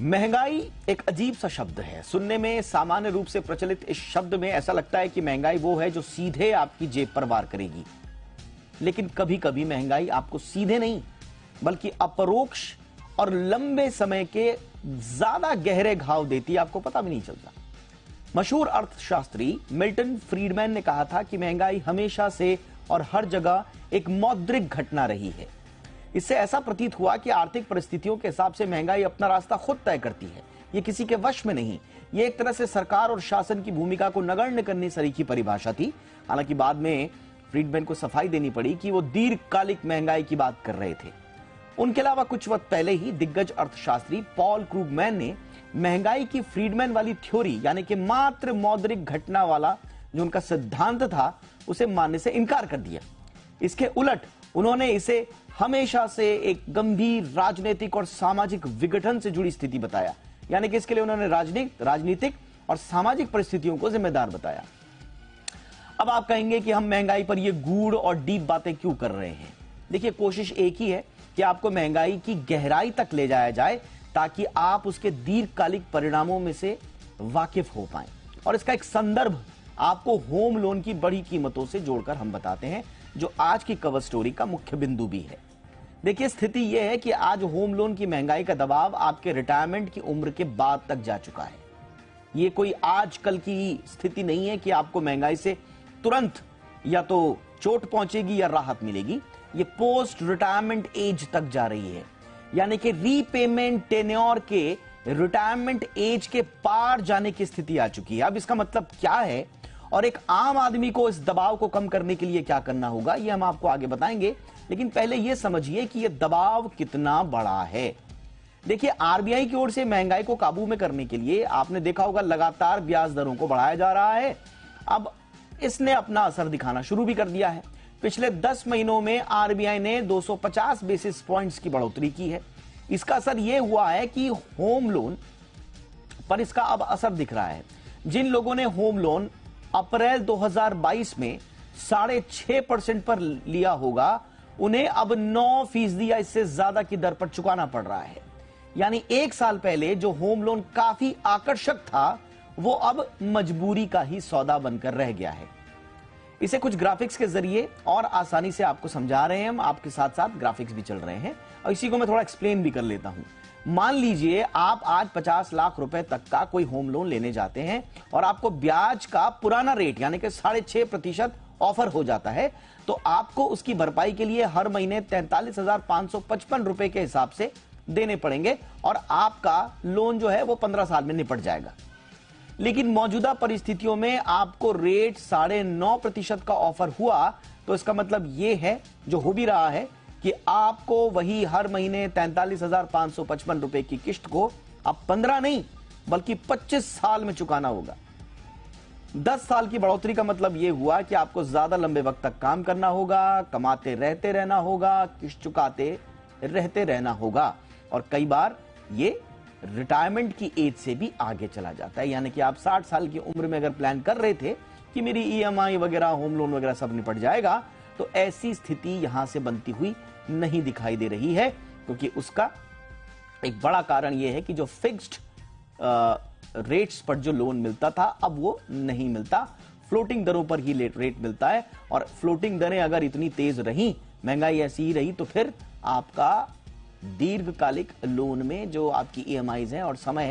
महंगाई एक अजीब सा शब्द है। सुनने में सामान्य रूप से प्रचलित इस शब्द में ऐसा लगता है कि महंगाई वो है जो सीधे आपकी जेब पर वार करेगी, लेकिन कभी कभी महंगाई आपको सीधे नहीं बल्कि अपरोक्ष और लंबे समय के ज्यादा गहरे घाव देती है, आपको पता भी नहीं चलता। मशहूर अर्थशास्त्री मिल्टन फ्रीडमैन ने कहा था कि महंगाई हमेशा से और हर जगह एक मौद्रिक घटना रही है। इससे ऐसा प्रतीत हुआ कि आर्थिक परिस्थितियों के हिसाब से महंगाई अपना रास्ता खुद तय करती है, ये किसी के वश में नहीं। ये एक तरह से सरकार और शासन की भूमिका को नगण्य करने सरीखी परिभाषा थी। हालांकि बाद में फ्रीडमैन को सफाई देनी पड़ी कि वो दीर्घकालिक महंगाई की बात कर रहे थे। उनके अलावा कुछ वक्त पहले ही दिग्गज अर्थशास्त्री पॉल क्रूगमैन ने महंगाई की फ्रीडमैन वाली थ्योरी यानी कि मात्र मौद्रिक घटना वाला जो उनका सिद्धांत था उसे मानने से इनकार कर दिया। इसके उलट उन्होंने इसे हमेशा से एक गंभीर राजनीतिक और सामाजिक विघटन से जुड़ी स्थिति बताया, यानी कि इसके लिए उन्होंने राजनीतिक और सामाजिक परिस्थितियों को जिम्मेदार बताया। अब आप कहेंगे कि हम महंगाई पर ये गूढ़ और डीप बातें क्यों कर रहे हैं। देखिए, कोशिश एक ही है कि आपको महंगाई की गहराई तक ले जाया जाए ताकि आप उसके दीर्घकालिक परिणामों में से वाकिफ हो पाएं। और इसका एक संदर्भ आपको होम लोन की बड़ी कीमतों से जोड़कर हम बताते हैं, जो आज की कवर स्टोरी का मुख्य बिंदु भी है। देखिए, स्थिति यह है कि आज होम लोन की महंगाई का दबाव आपके रिटायरमेंट की उम्र के बाद तक जा चुका है। यह कोई आजकल की स्थिति नहीं है कि आपको महंगाई से तुरंत या तो चोट पहुंचेगी या राहत मिलेगी। ये पोस्ट रिटायरमेंट एज तक जा रही है, यानी कि रीपेमेंट टेन्योर के रिटायरमेंट एज के पार जाने की स्थिति आ चुकी है। अब इसका मतलब क्या है और एक आम आदमी को इस दबाव को कम करने के लिए क्या करना होगा, यह हम आपको आगे बताएंगे। लेकिन पहले यह समझिए कि यह दबाव कितना बड़ा है। देखिए, आरबीआई की ओर से महंगाई को काबू में करने के लिए आपने देखा होगा लगातार ब्याज दरों को बढ़ाया जा रहा है। अब इसने अपना असर दिखाना शुरू भी कर दिया है। पिछले 10 महीनों में आरबीआई ने 250 बेसिस पॉइंट्स की बढ़ोतरी की है। इसका असर यह हुआ है कि होम लोन पर इसका अब असर दिख रहा है। जिन लोगों ने होम लोन अप्रैल 2022 में 6.5% पर लिया होगा, उन्हें अब 9% या इससे ज्यादा की दर पर चुकाना पड़ रहा है। यानी एक साल पहले जो होम लोन काफी आकर्षक था, वो अब मजबूरी का ही सौदा बनकर रह गया है। इसे कुछ ग्राफिक्स के जरिए और आसानी से आपको समझा रहे हैं हम, आपके साथ साथ ग्राफिक्स भी चल रहे हैं और इसी को मैं थोड़ा एक्सप्लेन भी कर लेता हूं। मान लीजिए आप आज 50 लाख रुपए तक का कोई होम लोन लेने जाते हैं और आपको ब्याज का पुराना रेट यानी कि 6.5% ऑफर हो जाता है, तो आपको उसकी भरपाई के लिए हर महीने 43,555 रुपए के हिसाब से देने पड़ेंगे और आपका लोन जो है वो 15 साल में निपट जाएगा। लेकिन मौजूदा परिस्थितियों में आपको रेट 9.5% का ऑफर हुआ, तो इसका मतलब यह है, जो हो भी रहा है, कि आपको वही हर महीने 43,555 रुपए की किस्त को अब 15 नहीं बल्कि 25 साल में चुकाना होगा। 10 साल की बढ़ोतरी का मतलब यह हुआ कि आपको ज्यादा लंबे वक्त तक काम करना होगा, कमाते रहते रहना होगा, किस्त चुकाते रहते रहना होगा और कई बार ये रिटायरमेंट की एज से भी आगे चला जाता है। यानी कि आप 60 साल की उम्र में अगर प्लान कर रहे थे कि मेरी ईएमआई वगैरह, होम लोन वगैरह सब निपट जाएगा, तो ऐसी स्थिति यहां से बनती हुई नहीं दिखाई दे रही है, क्योंकि उसका एक बड़ा कारण यह है कि जो फिक्स्ड रेट्स पर जो लोन मिलता था अब वो नहीं मिलता, फ्लोटिंग दरों पर ही रेट मिलता है। और फ्लोटिंग दरें अगर इतनी तेज रही, महंगाई ऐसी ही रही, तो फिर आपका दीर्घकालिक लोन में जो आपकी ईएमआईज हैं और समय है